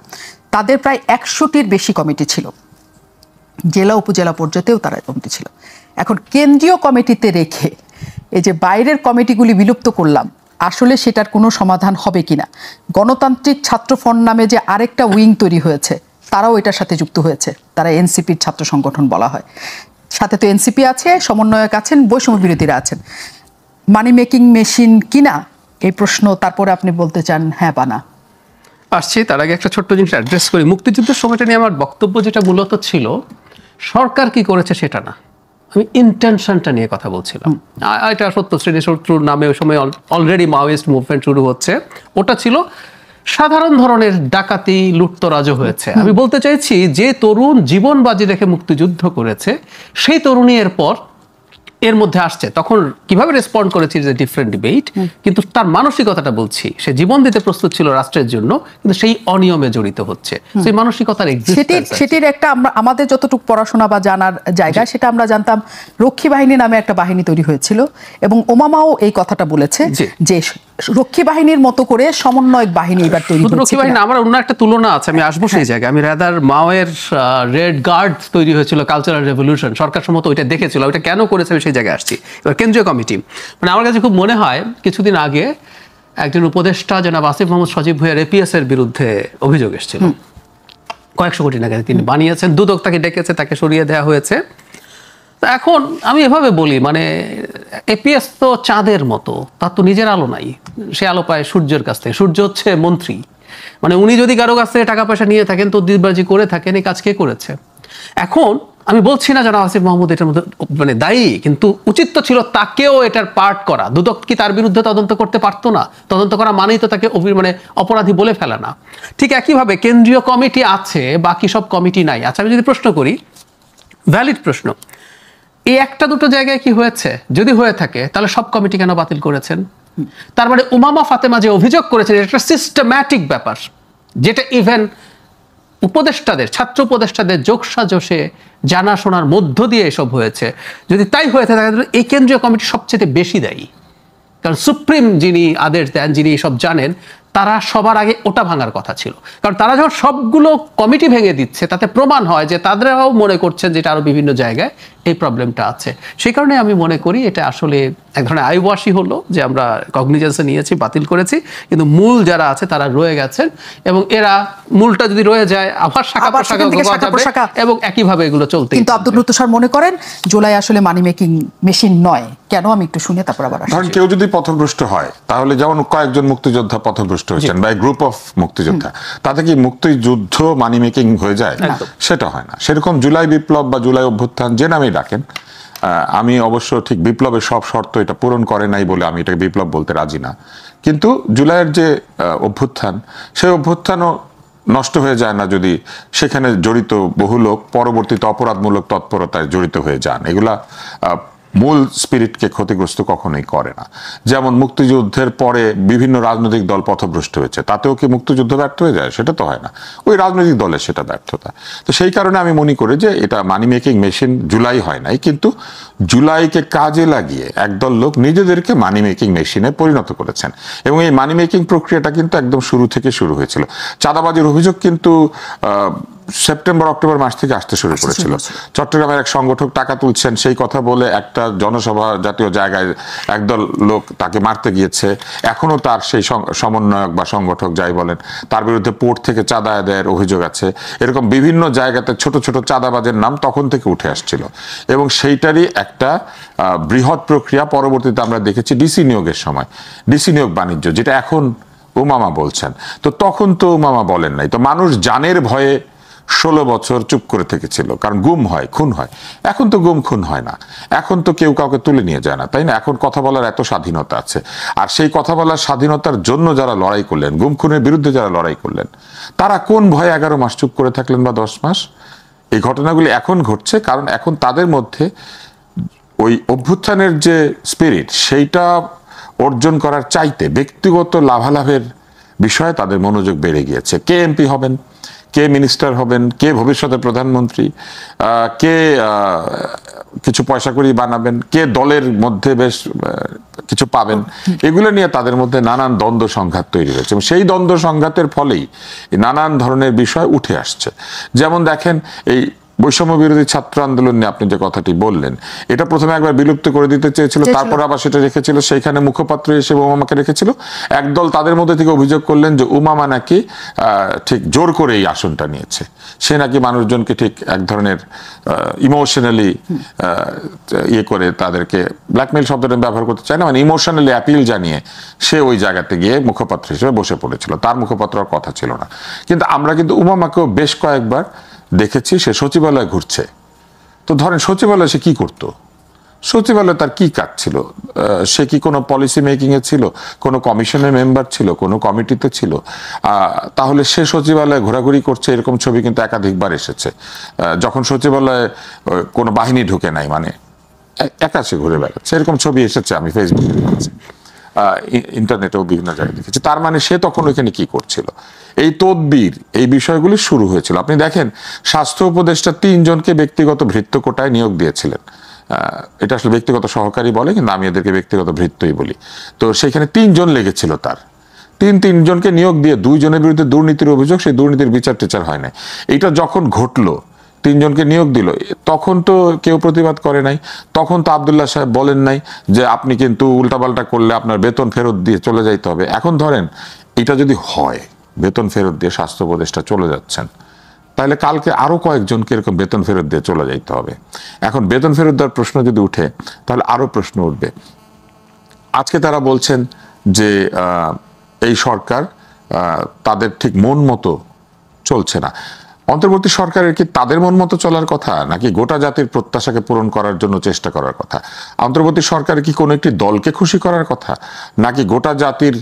তাদের প্রায় 100টির বেশি কমিটি ছিল, জেলা উপজেলা পর্যায়েও তারা কমিটি ছিল। এখন কেন্দ্রীয় কমিটিতে রেখে এই যে বাইরের কমিটিগুলি বিলুপ্ত করলাম, আসলে সেটার কোনো সমাধান হবে কিনা? গণতান্ত্রিক ছাত্র ফ্রন্ট নামে যে আরেকটা উইং তৈরি হয়েছে তারাও এটার সাথে যুক্ত হয়েছে, তারা এনসিপির ছাত্র সংগঠন বলা হয়। সাথে তো এনসিপি আছে, সমন্বয়ক আছেন, বৈষম্য বিরোধীরা আছেন। মানি মেকিং মেশিন কিনা এই প্রশ্ন, তারপরে আপনি বলতে চান হ্যাঁ বা না? আসছি, তার আগে একটা ছোট্ট জিনিস অ্যাড্রেস করি। মুক্তিযুদ্ধের সময়টা নিয়ে আমার বক্তব্য যেটা মূলত ছিল, সরকার কি করেছে সেটা না, আমি ইন্টেনশনটা নিয়ে কথা বলছিলাম। এটা সত্য শ্রেণী শত্রুর নামে ওই সময় অলরেডি মাওয়িস্ট মুভমেন্ট শুরু হচ্ছে, ওটা ছিল সাধারণ ধরনের ডাকাতি, লুটতরাজও হয়েছে। আমি বলতে চাইছি যে তরুণ জীবন বাজি রেখে মুক্তিযুদ্ধ করেছে, সেই তরুণী এরপর এর মধ্যে আসছে, তখন কিভাবে রেসপন্ড করেছে ইজ এ ডিফারেন্ট ডিবেট, কিন্তু তার মানসিকতাটা বলছি, সে জীবন দিতে প্রস্তুত ছিল রাষ্ট্রের জন্য, কিন্তু সেই অনিয়মে জড়িত হচ্ছে। সেই মানসিকতার সেটির একটা আমাদের যতটুকু পড়াশোনা বা জানার জায়গা, সেটা আমরা জানতাম রক্ষী বাহিনী নামে একটা বাহিনী তৈরি হয়েছিল, এবং ওমামাও এই কথাটা বলেছে যে রক্ষী বাহিনীর মতো করে সমন্বয়ক বাহিনী এবার তৈরি হয়েছে। রক্ষী বাহিনী আমার অন্য একটা তুলনা আছে, আমি আসবো সেই জায়গায়। আমি রাদার মাওয়ের রেড গার্ড তৈরি হয়েছিল কালচারাল রেভলিউশন, সরকার সম্মত ওইটা দেখেছিল, ওইটা কেন করেছে আমি সেই জায়গায় আসছি। এবার কেন্দ্রীয় কমিটি, মানে আমার কাছে খুব মনে হয় কিছুদিন আগে একজন উপদেষ্টা জনাব আসিফ মোহাম্মদ সজীব ভুঁইয়ার এপিএস এর বিরুদ্ধে অভিযোগ এসেছিল, কয়েকশো কোটি টাকা তিনি বানিয়েছেন, দুদক তাকে ডেকেছে, তাকে সরিয়ে দেওয়া হয়েছে। এখন আমি এভাবে বলি, মানে এপিএস তো চাঁদের মতো, তার তো নিজের আলো নাই, সে আলো পায় সূর্যের কাছ থেকে। সূর্য হচ্ছে মন্ত্রী, মানে উনি যদি কারো কাছ থেকে টাকা পয়সা নিয়ে থাকেন, তদবিরবাজি করে থাকেন, এই কাজ কে করেছে? এখন আমি বলছি না জনাব আসিফ মাহমুদ এটার মধ্যে মানে দায়ী, কিন্তু উচিত তো ছিল তাকেও এটার পার্ট করা। দুদক কি তার বিরুদ্ধে তদন্ত করতে পারতো না? তদন্ত করা মানেই তো তাকে মানে অপরাধী বলে ফেলা না। ঠিক একইভাবে কেন্দ্রীয় কমিটি আছে, বাকি সব কমিটি নাই। আচ্ছা, আমি যদি প্রশ্ন করি, ভ্যালিড প্রশ্ন, এই একটা দুটো জায়গায় কি হয়েছে? যদি হয়ে থাকে তাহলে সব কমিটি কেন বাতিল করেছেন? তার মানে উমামা ফাতেমা যে অভিযোগ করেছেন এটা সিস্টেম্যাটিক ব্যাপার, যেটা ইভেন উপদেষ্টাদের, ছাত্র উপদেষ্টাদের যোগসাজশে জানাশোনার মধ্য দিয়ে এসব হয়েছে। যদি তাই হয়ে থাকে তাহলে এই কেন্দ্রীয় কমিটি সবচেয়ে বেশি দায়ী, কারণ সুপ্রিম যিনি আদেশ দেন, যিনি সব জানেন, তারা সবার আগে ওটা ভাঙার কথা ছিল। কারণ তারা যখন সবগুলো কমিটি ভেঙে দিচ্ছে, তাতে প্রমাণ হয় যে তাদেরাও মনে করছেন যে এটা আরো বিভিন্ন জায়গায় এই প্রবলেমটা আছে। সেই কারণে আমি মনে করি এটা আসলে এক ধরনের আইওয়াশি হলো যে আমরা কগনিজেন্সে নিয়েছি, বাতিল করেছি, কিন্তু মূল যারা আছে তারা রয়ে গেছেন, এবং এরা মূলটা যদি রয়ে যায় আবার শাখা প্রশাখা এবং একইভাবে এগুলো চলতে। কিন্তু আব্দুল তুষার মনে করেন জুলাই আসলে মানি মেকিং মেশিন নয় কেন? আমি একটু শুনে তারপর আবার ধরেন কেউ যদি পথভ্রষ্ট হয়, তাহলে যেমন কয়েকজন মুক্তিযোদ্ধা পথভ্রষ্ট হয়েছেন বা গ্রুপ অফ মুক্তিযোদ্ধা, তাতে কি মুক্তিযুদ্ধ মানি মেকিং হয়ে যায়? সেটা হয় না। সেরকম জুলাই বিপ্লব বা জুলাই অভ্যুত্থান যে নামেই ডাকেন, আমি অবশ্য ঠিক বিপ্লবের সব শর্ত এটা পূরণ করে নাই বলে আমি এটাকে বিপ্লব বলতে রাজি না, কিন্তু জুলাইয়ের যে অভ্যুত্থান, সেই অভ্যুত্থানও নষ্ট হয়ে যায় না যদি সেখানে জড়িত বহু লোক পরবর্তীতে অপরাধমূলক তৎপরতায় জড়িত হয়ে যান। এগুলা মূল স্পিরিটকে ক্ষতিগ্রস্ত কখনোই করে না। যেমন মুক্তিযুদ্ধের পরে বিভিন্ন রাজনৈতিক দল পথভ্রষ্ট হয়েছে, তাতেও কি মুক্তিযুদ্ধ ব্যর্থ হয়ে যায়? সেটা তো হয় না, ওই রাজনৈতিক দলের সেটা ব্যর্থতা। তো সেই কারণে আমি মনে করি যে এটা মানি মেকিং মেশিন জুলাই হয় নাই, কিন্তু জুলাইকে কাজে লাগিয়ে একদল লোক নিজেদেরকে মানি মেকিং মেশিনে পরিণত করেছেন, এবং এই মানি মেকিং প্রক্রিয়াটা কিন্তু একদম শুরু থেকে শুরু হয়েছিল। চাঁদাবাজির অভিযোগ কিন্তু সেপ্টেম্বর অক্টোবর মাস থেকে আসতে শুরু করেছিল। চট্টগ্রামের এক সংগঠক টাকা তুলছেন সেই কথা বলে একটা জনসভা জাতীয় জায়গায় একদল লোক তাকে মারতে গিয়েছে, এখনো তার সেই সমন্বয়ক বা সংগঠক যাই বলেন তার বিরুদ্ধে পোর্ট থেকে চাঁদা আদায়ের অভিযোগ আছে। এরকম বিভিন্ন জায়গাতে ছোট ছোট চাঁদাবাজের নাম তখন থেকে উঠে আসছিল, এবং সেইটারই একটা বৃহৎ প্রক্রিয়া পরবর্তীতে আমরা দেখেছি ডিসি নিয়োগের সময়, ডিসি নিয়োগ বাণিজ্য, যেটা এখন উমামা বলছেন। তো তখন তো উমামা বলেন নাই, তো মানুষ জানের ভয়ে 16 বছর চুপ করে থেকেছিল, কারণ গুম হয়, খুন হয়। এখন তো গুম খুন হয় না, এখন তো কেউ কাউকে তুলে নিয়ে যায় না, তাই না? এখন কথা বলার এত স্বাধীনতা আছে, আর সেই কথা বলার স্বাধীনতার জন্য যারা লড়াই করলেন, গুম খুনের বিরুদ্ধে যারা লড়াই করলেন, তারা কোন ভয়ে 11 মাস চুপ করে থাকলেন বা 10 মাস? এই ঘটনাগুলি এখন ঘটছে কারণ এখন তাদের মধ্যে ওই অভ্যুত্থানের যে স্পিরিট, সেইটা অর্জন করার চাইতে ব্যক্তিগত লাভালাভের বিষয়ে তাদের মনোযোগ বেড়ে গিয়েছে। কে এমপি হবেন, কে মিনিস্টার হবেন, কে ভবিষ্যতে প্রধানমন্ত্রী, কে কিছু পয়সা করি বানাবেন, কে দলের মধ্যে বেশ কিছু পাবেন, এগুলো নিয়ে তাদের মধ্যে নানান দ্বন্দ্ব সংঘাত তৈরি হয়েছে, এবং সেই দ্বন্দ্ব সংঘাতের ফলেই নানান ধরনের বিষয় উঠে আসছে। যেমন দেখেন, এই বৈষম্য বিরোধী ছাত্র আন্দোলন নিয়ে আপনি যে কথাটি বললেন, এটা প্রথমে একবার বিলুপ্ত করে দিতে চেয়েছিল, তারপর আবার সেটা রেখেছিল, সেইখানে মুখপাত্র এসে উমামাকে রেখেছিল। একদল তাদের মধ্যে থেকে অভিযোগ করলেন যে উমামা নাকি ঠিক জোর করে এই আসনটা নিয়েছে, সে নাকি মানুষজনকে ঠিক এক ধরনের ইমোশনালি ইয়ে করে, তাদেরকে ব্ল্যাকমেইল শব্দটা ব্যবহার করতে চায় না, মানে ইমোশনালি অ্যাপিল জানিয়ে সে ওই জায়গাতে গিয়ে মুখপাত্র হিসেবে বসে পড়েছিল, তার মুখপাত্র আর কথা ছিল না। কিন্তু আমরা কিন্তু উমামাকেও বেশ কয়েকবার দেখেছি সে সচিবালয় ঘুরছে। তো ধরেন সচিবালয়ে সে কি করতো? সচিবালয়ে তার কি কাজ ছিল? সে কি কোনো পলিসি মেকিং এ ছিল, কোনো কমিশনের মেম্বার ছিল, কোনো কমিটিতে ছিল? তাহলে সে সচিবালয়ে ঘোরাঘুরি করছে, এরকম ছবি কিন্তু একাধিকবার এসেছে। যখন সচিবালয়ে কোনো বাহিনী ঢুকে নাই, মানে একা সে ঘুরে বেড়াচ্ছে, এরকম ছবি এসেছে, আমি ফেসবুকে দেখেছি, ইন্টারনেটেও বিভিন্ন জায়গায় দেখেছি। তার মানে সে তখন ওইখানে কি করছিল? এই তদবির, এই বিষয়গুলি শুরু হয়েছিল। আপনি দেখেন, স্বাস্থ্য উপদেষ্টা 3 জনকে ব্যক্তিগত ভৃত্য কোটায় নিয়োগ দিয়েছিলেন। এটা আসলে ব্যক্তিগত সহকারী বলে, কিন্তু আমি এদেরকে ব্যক্তিগত ভৃত্যই বলি। তো সেখানে 3 জন লেগেছিল তার, 3 জনকে নিয়োগ দিয়ে 2 জনের বিরুদ্ধে দুর্নীতির অভিযোগ, সেই দুর্নীতির বিচার টিচার হয় নাই। এটা যখন ঘটলো, 3 জনকে নিয়োগ দিল, তখন তো কেউ প্রতিবাদ করে নাই, তখন তো আব্দুল্লাহ সাহেব বলেন নাই যে আপনি কিন্তু উল্টাপাল্টা করলে আপনার বেতন ফেরত দিয়ে চলে যাইতে হবে। এখন ধরেন এটা যদি হয়, বেতন ফেরত দিয়ে স্বাস্থ্য উপদেষ্টা চলে যাচ্ছেন, তাহলে কালকে আরো কয়েকজনকে এরকম বেতন ফেরত দিয়ে চলে যাইতে হবে। এখন বেতন ফেরত দেওয়ার প্রশ্ন যদি উঠে, তাহলে আরো প্রশ্ন উঠবে। আজকে তারা বলছেন যে এই সরকার তাদের ঠিক মন মতো চলছে না। অন্তর্বর্তী সরকারের কি তাদের মন মতো চলার কথা, নাকি গোটা জাতির প্রত্যাশাকে পূরণ করার জন্য চেষ্টা করার কথা? অন্তর্বর্তী সরকারের কি কোনো একটি দলকে খুশি করার কথা, নাকি গোটা জাতির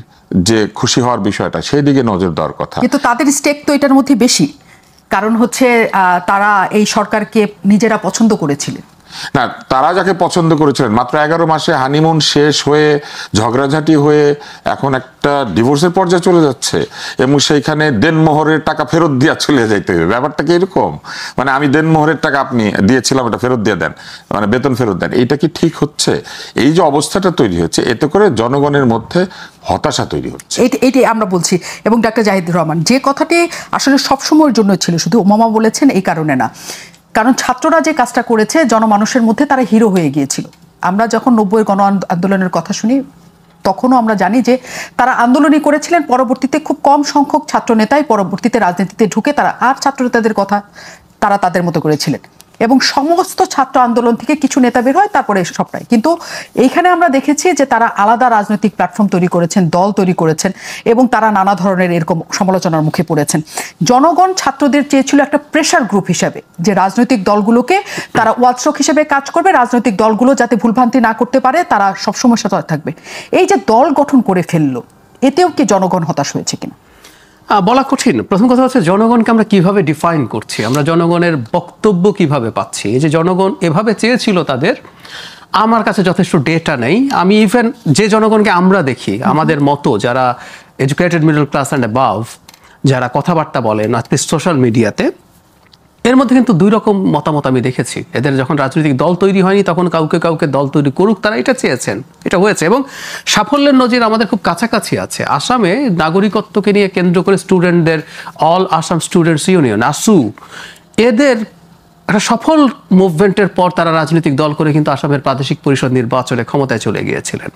যে খুশি হওয়ার বিষয়টা সেই দিকে নজর দেওয়ার কথা? কিন্তু তাদের স্টেক তো এটার মধ্যে বেশি, কারণ হচ্ছে তারা এই সরকারকে নিজেরা পছন্দ করেছিলেন। না, তারা যাকে পছন্দ করেছিলেন, মাত্র 11 মাসে হানিমুন শেষ হয়ে, ঝগড়াঝাটি হয়ে এখন একটা ডিভোর্সের পর্যায়ে চলে যাচ্ছে, এবং সেইখানে দেনমোহরের টাকা ফেরত দিয়া চলে যাইতে হবে। ব্যাপারটা কি এরকম? মানে আমি দেনমোহরের টাকা আপনি দিয়েছিলাম, এটা ফেরত দিয়ে দেন, মানে বেতন ফেরত দেন, এইটা কি ঠিক হচ্ছে? এই যে অবস্থাটা তৈরি হচ্ছে, এতে করে জনগণের মধ্যে হতাশা তৈরি হচ্ছে। এইটাই আমরা বলছি। এবং ডাক্তার জাহিদুর রহমান, যে কথাটি আসলে সবসময়ের জন্য ছিল, শুধু উমামা বলেছেন এই কারণে না, কারণ ছাত্ররা যে কাজটা করেছে জনমানুষের মধ্যে তারা হিরো হয়ে গিয়েছিল। আমরা যখন 90-এর গণ আন্দোলনের কথা শুনি, তখনও আমরা জানি যে তারা আন্দোলনই করেছিলেন। পরবর্তীতে খুব কম সংখ্যক ছাত্র নেতাই পরবর্তীতে রাজনীতিতে ঢুকে তারা আর ছাত্র নেতাদের কথা তারা তাদের মতো করেছিলেন, এবং সমস্ত ছাত্র আন্দোলন থেকে কিছু নেতা বের হয়, তারপরে সবটাই। কিন্তু এইখানে আমরা দেখেছি যে তারা আলাদা রাজনৈতিক প্ল্যাটফর্ম তৈরি করেছেন, দল তৈরি করেছেন, এবং তারা নানা ধরনের এরকম সমালোচনার মুখে পড়েছেন। জনগণ ছাত্রদের চেয়েছিল একটা প্রেশার গ্রুপ হিসেবে, যে রাজনৈতিক দলগুলোকে তারা ওয়াচডগ হিসেবে কাজ করবে, রাজনৈতিক দলগুলো যাতে ভুলভ্রান্তি না করতে পারে, তারা সবসময় সতর্ক থাকবে। এই যে দল গঠন করে ফেললো, এতেও কি জনগণ হতাশ হয়েছে কিনা বলা কঠিন। প্রথম কথা হচ্ছে জনগণকে আমরা কিভাবে ডিফাইন করছি, আমরা জনগণের বক্তব্য কিভাবে পাচ্ছি। এই যে জনগণ এভাবে চেয়েছিল তাদের আমার কাছে যথেষ্ট ডেটা নেই। আমি ইভেন যে জনগণকে আমরা দেখি, আমাদের মতো যারা educated middle class and above, যারা কথাবার্তা বলেন আজকে সোশ্যাল মিডিয়াতে, এর মধ্যে কিন্তু দুই রকম মতামত আমি দেখেছি। এদের যখন রাজনৈতিক দল তৈরি হয়নি তখন কাউকে কাউকে দল তৈরি করুক, তারা এটা চেয়েছেন, এটা হয়েছে এবং সাফল্যের নজির আমাদের খুব কাছাকাছি আছে। আসামে নাগরিকত্বকে নিয়ে কেন্দ্র করে স্টুডেন্টদের অল আসাম স্টুডেন্টস ইউনিয়ন আসু, এদের একটা সফল মুভমেন্টের পর তারা রাজনৈতিক দল করে কিন্তু আসামের প্রাদেশিক পরিষদ নির্বাচনে ক্ষমতায় চলে গিয়েছিলেন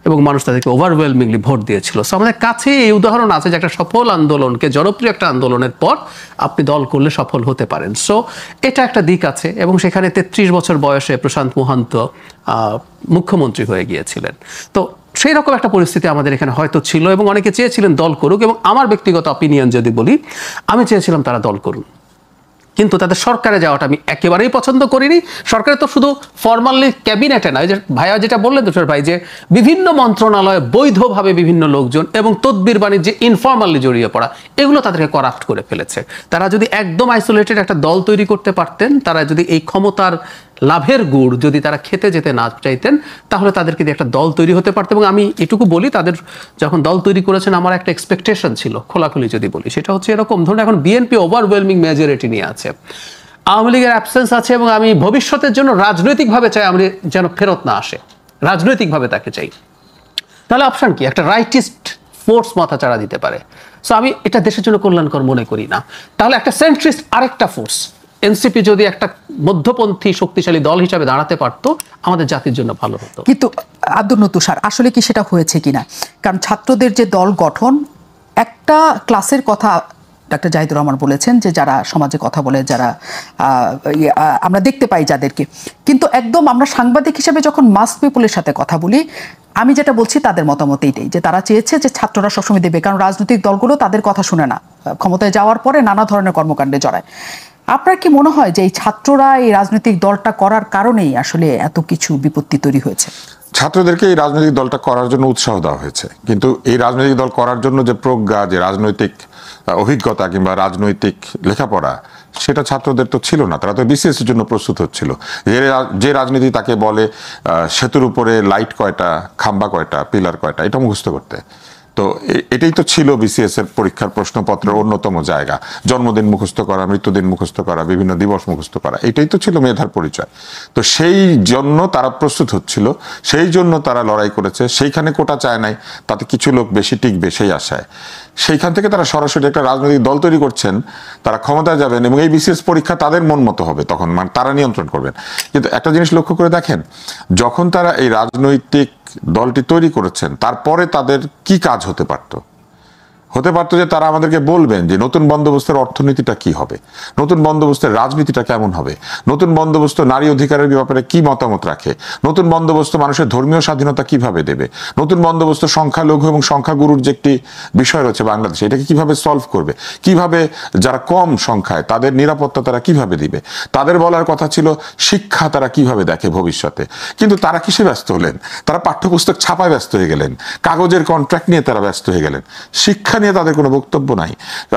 এবং মানুষ তাদেরকে ওভারওয়েলমিংলি ভোট দিয়েছিল। সো আমাদের কাছে এই উদাহরণ আছে যে একটা সফল আন্দোলনকে, জনপ্রিয় একটা আন্দোলনের পর আপনি দল করলে সফল হতে পারেন। সো এটা একটা দিক আছে এবং সেখানে 33 বছর বয়সে প্রশান্ত মোহান্ত মুখ্যমন্ত্রী হয়ে গিয়েছিলেন। তো সেই রকম একটা পরিস্থিতি আমাদের এখানে হয়তো ছিল এবং অনেকে চেয়েছিলেন দল করুক, এবং আমার ব্যক্তিগত অপিনিয়ন যদি বলি, আমি চেয়েছিলাম তারা দল করুন, কিন্তু তাদের সরকারে যাওয়াটা আমি একেবারেই পছন্দ করিনি। সরকারে তো শুধু ফর্মালি ক্যাবিনেটে নয়, যে ভাইয়া যেটা বললেন তুষার ভাই, যে বিভিন্ন মন্ত্রণালয়ে বৈধভাবে বিভিন্ন লোকজন এবং তদবির বাণিজ্যে ইনফর্মালি জড়িয়ে পড়া, এগুলো তাদেরকে করাপ্ট করে ফেলেছে। তারা যদি একদম আইসোলেটেড একটা দল তৈরি করতে পারতেন, তারা যদি এই ক্ষমতার লাভের গুড় যদি তারা খেতে যেতে না চাইতেন, তাহলে তাদেরকে দিয়ে একটা দল তৈরি হতে পারত। এবং আমি এটুকু বলি, তাদের যখন দল তৈরি করেছেন আমার একটা এক্সপেকটেশন ছিল, খোলাখুলি যদি বলি, সেটা হচ্ছে এরকম, ধরুন এখন বিএনপি ওভারওয়েলমিং মেজরিটি নিয়ে আছে, আওয়ামী লীগের অ্যাবসেন্স আছে, এবং আমি ভবিষ্যতের জন্য রাজনৈতিকভাবে চাই আমি যেন ফেরত না আসে, রাজনৈতিকভাবে তাকে চাই, তাহলে অপশন কি? একটা রাইটিস্ট ফোর্স মাথা চাড়া দিতে পারে। সো আমি এটা দেশের জন্য কল্যাণকর মনে করি না। তাহলে একটা সেন্ট্রিস্ট আরেকটা ফোর্স, এনসিপি যদি একটা মধ্যপন্থী শক্তিশালী দল হিসাবে দাঁড়াতে পারতো, আমাদের জাতির জন্য ভালো হতো। কিন্তু আব্দুল তুষার, আসলে কি সেটা হয়েছে কিনা? কারণ ছাত্রদের যে দল গঠন, একটা ক্লাসের কথা ডাক্তার জাহিদুর রহমান বলেছেন, যে যারা সমাজে কথা বলে, যারা আমরা দেখতে পাই যাদেরকে, কিন্তু একদম আমরা সাংবাদিক হিসেবে যখন মাস পিপলের সাথে কথা বলি, আমি যেটা বলছি তাদের মতামত এইটাই, যে তারা চেয়েছে যে ছাত্ররা সবসময় দেবে, কারণ রাজনৈতিক দলগুলো তাদের কথা শুনে না, ক্ষমতায় যাওয়ার পরে নানা ধরনের কর্মকাণ্ডে জড়ায়। আপনার কি মনে হয় যে এই ছাত্ররা এই রাজনৈতিক দলটা করার কারণেই আসলে এত কিছু বিপত্তি তৈরি হয়েছে? ছাত্রদেরকে এই রাজনৈতিক দলটা করার জন্য উৎসাহ দেওয়া হয়েছে, কিন্তু এই রাজনৈতিক দল করার জন্য যে প্রজ্ঞা, যে রাজনৈতিক অভিজ্ঞতা কিংবা রাজনৈতিক লেখাপড়া, সেটা ছাত্রদের তো ছিল না। তারা তো বিসিএস এর জন্য প্রস্তুত হচ্ছিল। যে রাজনীতি তাকে বলে সেতুর উপরে লাইট কয়টা, খাম্বা কয়টা, পিলার কয়টা, এটা মুখস্থ করতে। তো এটাই তো ছিল বিসিএস এর পরীক্ষার প্রশ্নপত্রের অন্যতম জায়গা, জন্মদিন মুখস্থ করা, মৃত্যুদিন মুখস্থ করা, বিভিন্ন দিবস মুখস্থ করা, এটাই তো ছিল মেধার পরিচয়। তো সেই জন্য তারা প্রস্তুত হচ্ছিল, সেই জন্য তারা লড়াই করেছে। সেইখানে কোটা চায় নাই, তাতে কিছু লোক বেশি টিকবে সেই আশায়। সেইখান থেকে তারা সরাসরি একটা রাজনৈতিক দল তৈরি করছেন, তারা ক্ষমতায় যাবেন এবং এই বিসিএস পরীক্ষা তাদের মন মতো হবে, তখন মানে তারা নিয়ন্ত্রণ করবেন। কিন্তু একটা জিনিস লক্ষ্য করে দেখেন, যখন তারা এই রাজনৈতিক দলটি তৈরি করেছেন, তারপরে তাদের কি কাজ হতে পারতো যে তারা আমাদেরকে বলবেন যে নতুন বন্দোবস্তের অর্থনীতিটা কি হবে, নতুন বন্দোবস্তের রাজনীতিটা কেমন হবে, নতুন বন্দোবস্ত নারী অধিকারের ব্যাপারে কি মতামত রাখে, নতুন বন্দোবস্ত মানুষের ধর্মীয় স্বাধীনতা কিভাবে দেবে, নতুন বন্দোবস্ত সংখ্যালঘু এবং সংখ্যাগুরুর যে একটি বিষয় রয়েছে বাংলাদেশে, এটাকে কিভাবে সলভ করবে, কিভাবে যারা কম সংখ্যায় তাদের নিরাপত্তা তারা কিভাবে দিবে। তাদের বলার কথা ছিল শিক্ষা তারা কিভাবে দেখে ভবিষ্যতে। কিন্তু তারা কিসে ব্যস্ত হলেন? তারা পাঠ্যপুস্তক ছাপায় ব্যস্ত হয়ে গেলেন, কাগজের কন্ট্রাক্ট নিয়ে তারা ব্যস্ত হয়ে গেলেন। শিক্ষা নিয়ে তাদের কোনো বক্তব্য নাই,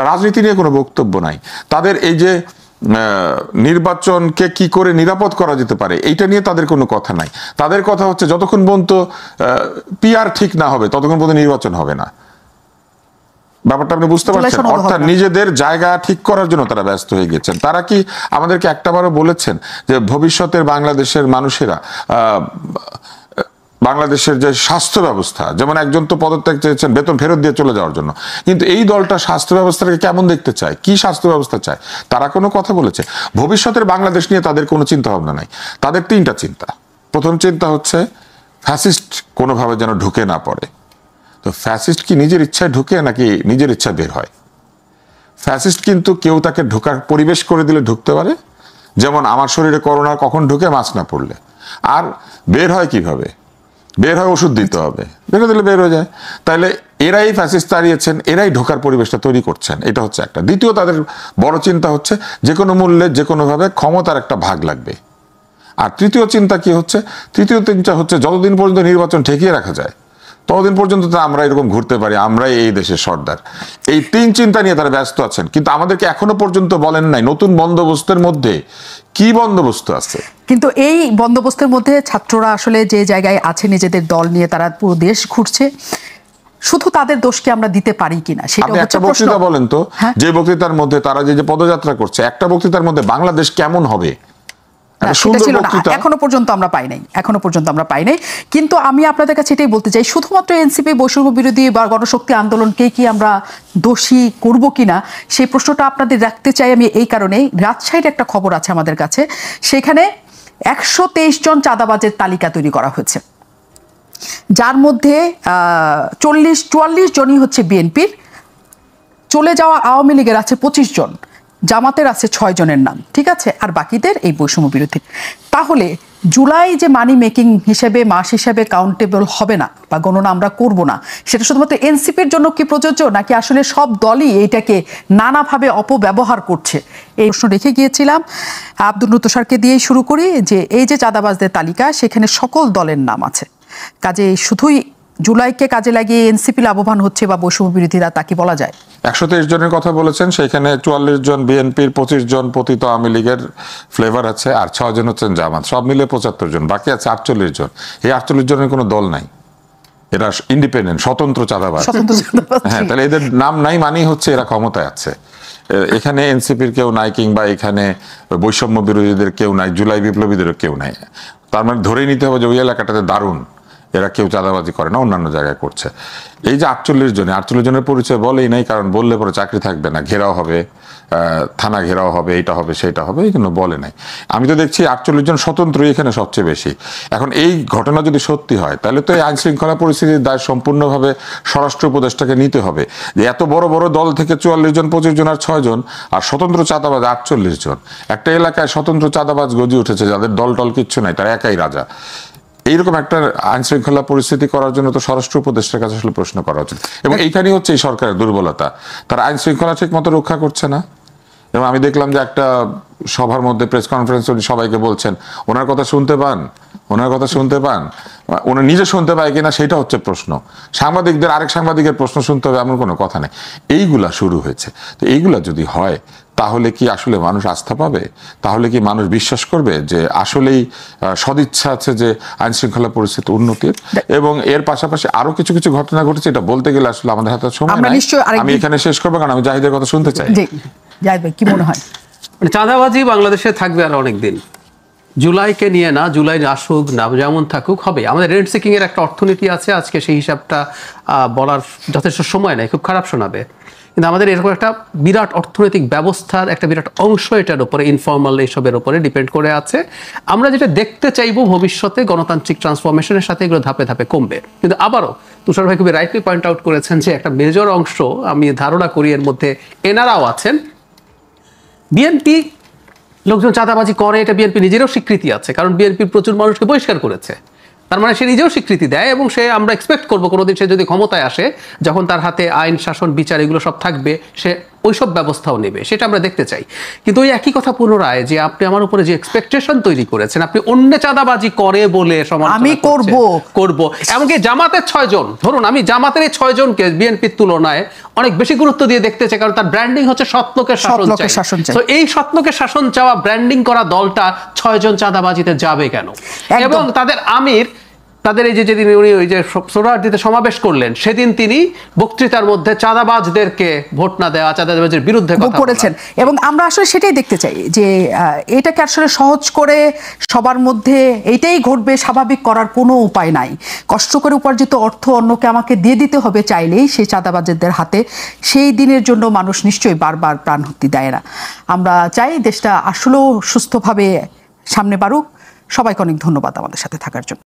রাজনীতি নিয়ে কোনো বক্তব্য নাই। তাদের এই যে নির্বাচনকে কি করে নিরাপদ করা যেতে পারে, এইটা নিয়ে তাদের কোনো কথা নাই। তাদের কথা হচ্ছে যতক্ষণ পর্যন্ত পিআর ঠিক না হবে ততক্ষণ পর্যন্ত নির্বাচন হবে না। ব্যাপারটা আপনি বুঝতে পারছেন? অর্থাৎ নিজেদের জায়গা ঠিক করার জন্য তারা ব্যস্ত হয়ে গেছেন। তারা কি আমাদেরকে একটাবারও বলেছেন যে ভবিষ্যতের বাংলাদেশের মানুষেরা বাংলাদেশের যে স্বাস্থ্য ব্যবস্থা, যেমন একজন তো পদত্যাগ চেয়েছেন বেতন ফেরত দিয়ে চলে যাওয়ার জন্য, কিন্তু এই দলটা স্বাস্থ্য ব্যবস্থাকে কেমন দেখতে চায়, কি স্বাস্থ্য ব্যবস্থা চায়, তারা কোনো কথা বলেছে? ভবিষ্যতের বাংলাদেশ নিয়ে তাদের কোনো চিন্তা ভাবনা নাই। তাদের তিনটা চিন্তা। প্রথম চিন্তা হচ্ছে ফ্যাসিস্ট কোনোভাবে যেন ঢুকে না পড়ে। তো ফ্যাসিস্ট কি নিজের ইচ্ছায় ঢুকে নাকি নিজের ইচ্ছায় বের হয়? ফ্যাসিস্ট কিন্তু কেউ তাকে ঢোকার পরিবেশ করে দিলে ঢুকতে পারে, যেমন আমার শরীরে করোনা কখন ঢুকে মাস্ক না পড়লে। আর বের হয় কিভাবে? বের হয় ওষুধ দিতে হবে, বেরো দিলে বের হয়ে যায়। তাহলে এরাই ফ্যাসিস্ট তাড়িয়েছেন, এরাই ঢোকার পরিবেশটা তৈরি করছেন, এটা হচ্ছে একটা। দ্বিতীয় তাদের বড় চিন্তা হচ্ছে যে কোনো মূল্যে যে কোনোভাবে ক্ষমতার একটা ভাগ লাগবে। আর তৃতীয় চিন্তা কি হচ্ছে? তৃতীয় চিন্তা হচ্ছে যতদিন পর্যন্ত নির্বাচন ঠেকিয়ে রাখা যায় ততদিন পর্যন্ত তো আমরা এরকম ঘুরতে পারি, আমরাই এই দেশের সর্দার। এই তিন চিন্তা নিয়ে তারা ব্যস্ত আছেন, কিন্তু আমাদেরকে এখনো পর্যন্ত বলেন নাই নতুন বন্দোবস্তের মধ্যে কি বন্দোবস্ত আছে। কিন্তু এই বন্দোবস্তের মধ্যে ছাত্ররা আসলে যে জায়গায় আছে নিজেদের দল নিয়ে তারা পুরো দেশ ঘুরছে, শুধু তাদের দোষকে আমরা দিতে পারি কিনা সেটা আপনি হচ্ছে একটা প্রশ্ন। বক্তৃতা বলেন তো, হ্যাঁ? যে বক্তৃতার মধ্যে তারা যে যে পদযাত্রা করছে, একটা বক্তৃতার মধ্যে বাংলাদেশ কেমন হবে, না, একটা সেটা সুন্দর ছিল না। বক্তৃতা এখনো পর্যন্ত আমরা পাই নাই। কিন্তু আমি আপনাদের কাছে এটাই বলতে চাই, শুধুমাত্র এনসিপি বৈষম্য বিরোধী বা গণশক্তি আন্দোলনকে কি আমরা দোষী করব কিনা সেই প্রশ্নটা আপনাদের রাখতে চাই আমি এই কারণেই। রাজশাহীর একটা খবর আছে আমাদের কাছে, সেখানে 123 জন চাঁদাবাজের তালিকা তৈরি করা হয়েছে, যার মধ্যে 44 জনই হচ্ছে বিএনপির, চলে যাওয়া আওয়ামী লীগের আছে 25 জন, জামাতের আছে 6 জনের নাম, ঠিক আছে, আর বাকিদের এই বৈষম্য বিরোধী। তাহলে জুলাই যে মানি মেকিং হিসেবে মাস হিসেবে কাউন্টেবল হবে না বা গণনা আমরা করব না, সেটা শুধুমাত্র এনসিপির জন্য কি প্রযোজ্য, নাকি আসলে সব দলই এইটাকে নানাভাবে অপব্যবহার করছে? এই প্রশ্ন রেখে গিয়েছিলাম। আব্দুল তুষারকে দিয়েই শুরু করি, যে এই যে চাঁদাবাজদের তালিকা, সেখানে সকল দলের নাম আছে, কাজে শুধুই জুলাইকে কাজে লাগিয়ে এনসিপি লাভবান হচ্ছে বা বৈষম্য বিরোধীরা, তা কি বলা যায়? 123 জনের কথা বলেছেন, সেখানে 44 জন বিএনপির, 25 জন পতিত আওয়ামী লীগের ফ্লেভার আছে, আর 6 জন হচ্ছেন জামাত, সব মিলে 75 জন, বাকি আছে 48 জন। এই 48 জনের কোনো দল নাই, এরা ইন্ডিপেন্ডেন্ট, স্বতন্ত্র চাঁদাবাজ। হ্যাঁ, তাহলে এদের নাম নাই মানেই হচ্ছে এরা ক্ষমতায় আছে। এখানে এনসিপির কেউ নাই, কিংবা এখানে বৈষম্য বিরোধীদের কেউ নাই, জুলাই বিপ্লবীদের কেউ নাই। তার মানে ধরেই নিতে হবে যে ওই এলাকাটাতে দারুণ, এরা কেউ চাঁদাবাজি করে না, অন্যান্য জায়গায় করছে। এই যে 48 জনের পরিচয় বলেই নাই, কারণ বললে পরে চাকরি থাকবে না, ঘেরাও হবে, থানা ঘেরাও হবে, এইটা হবে সেটা হবে, এই জন্য বলে নাই। আমি তো দেখছি 48 জন স্বতন্ত্রই এখানে সবচেয়ে বেশি। এখন এই ঘটনা যদি সত্যি হয়, তাহলে তো এই আইন শৃঙ্খলা পরিস্থিতির দায় সম্পূর্ণভাবে স্বরাষ্ট্র উপদেষ্টাকে নিতে হবে, যে এত বড় বড় দল থেকে 44 জন, 25 জন আর 6 জন, আর স্বতন্ত্র চাঁদাবাজ 48 জন। একটা এলাকায় স্বতন্ত্র চাঁদাবাজ গজি উঠেছে, যাদের দল টল কিচ্ছু নাই, তারা একাই রাজা। এইরকম একটা আইন শৃঙ্খলা পরিস্থিতি করার জন্য তো স্বরাষ্ট্র উপদেষ্টার কাছে আসলে প্রশ্ন করা উচিত। এবং এইখানেই হচ্ছে এই সরকারের দুর্বলতা, তারা আইন শৃঙ্খলা ঠিক মতো রক্ষা করছে না। এবং আমি দেখলাম যে একটা সভার মধ্যে প্রেস কনফারেন্স উনি সবাইকে বলছেন, ওনার কথা শুনতে পান, উনি নিজে শুনতে পায় কিনা সেটা হচ্ছে প্রশ্ন। সাংবাদিকদের আরেক সাংবাদিকের প্রশ্ন শুনতে হবে এমন কোনো কথা নেই। এইগুলা শুরু হয়েছে, তো এইগুলা যদি হয়, তাহলে কি আসলে মানুষ আস্থা পাবে? তাহলে কি মানুষ বিশ্বাস করবে যে আসলেই সদিচ্ছা আছে যে আইন শৃঙ্খলা পরিস্থিতি উন্নতির? এবং এর পাশাপাশি আরো কিছু কিছু ঘটনা ঘটেছে, এটা বলতে গেলে আসলে আমাদের হাতে সময় নাই। আমি এখানে শেষ করবো, কারণ আমি জাহিদের কথা শুনতে চাই। জাহিদ ভাই, কি মনে হয়? মানে চাঁদাবাজি বাংলাদেশে থাকবে আর অনেক দিন। জুলাইকে নিয়ে না, জুলাই আসুক না, যেমন থাকুক হবে। আমাদের রেন্ট সিকিং এর একটা অর্থনীতি আছে, আজকে সেই হিসাবটা বলার যথেষ্ট সময় নেই, খুব খারাপ শোনাবে। কিন্তু আমাদের এরকম একটা বিরাট অর্থনৈতিক ব্যবস্থার একটা বিরাট অংশ এটার উপরে, ইনফর্মাল এইসবের উপরে ডিপেন্ড করে আছে। আমরা যেটা দেখতে চাইবো ভবিষ্যতে, গণতান্ত্রিক ট্রান্সফরমেশনের সাথে এগুলো ধাপে ধাপে কমবে। কিন্তু আবারও তুষার ভাই খুবই রাইটলি পয়েন্ট আউট করেছেন যে একটা মেজর অংশ, আমি ধারণা করি এর মধ্যে এনারাও আছেন। বিএনপি লোকজন চাঁদাবাজি করে, এটা বিএনপি নিজেরও স্বীকৃতি আছে, কারণ বিএনপি প্রচুর মানুষকে বহিষ্কার করেছে। তার মানে সে নিজেও স্বীকৃতি দেয়, এবং সে, আমরা এক্সপেক্ট করবো কোনোদিন সে যদি ক্ষমতায় আসে, যখন তার হাতে আইন, শাসন, বিচার এগুলো সব থাকবে, সে ওইসব ব্যবস্থাও নেবে, সেটা আমরা দেখতে চাই। কিন্তু ওই একই কথা পুনরায়, যে আপনি আমার উপরে যে এক্সপেকটেশন তৈরি করেছেন, আপনি অন্য চাঁদাবাজি করে বলে আমি করব, এমনকি জামাতের 6 জন, ধরুন আমি জামাতের এই 6 জনকে বিএনপির তুলনায় অনেক বেশি গুরুত্ব দিয়ে দেখতে চাই, কারণ তার ব্র্যান্ডিং হচ্ছে সৎলোকের শাসন চাই। তো এই সৎলোকের শাসন চাওয়া, ব্র্যান্ডিং করা দলটা 6 জন চাঁদাবাজিতে যাবে কেন? এবং তাদের আমির, তাদের এই যে যেদিন উনি ওই যে সোহরাওয়ার্দীতে সমাবেশ করলেন, সেদিন তিনি বক্তৃতার মধ্যে চাঁদাবাজদেরকে ভোট না দেওয়া, চাঁদাবাজের বিরুদ্ধে কথা বলেছেন। এবং আমরা আসলে সেটাই দেখতে চাই, যে এটাকে আসলে সহজ করে সবার মধ্যে এইটাই ঘটবে স্বাভাবিক করার কোনো উপায় নাই। কষ্ট করে উপার্জিত অর্থ অন্যকে আমাকে দিয়ে দিতে হবে চাইলেই সেই চাঁদাবাজদের হাতে, সেই দিনের জন্য মানুষ নিশ্চয়ই বারবার প্রাণহুতি দেয় না। আমরা চাই দেশটা আসলেও সুস্থভাবে সামনে বাড়ুক। সবাইকে অনেক ধন্যবাদ আমাদের সাথে থাকার জন্য।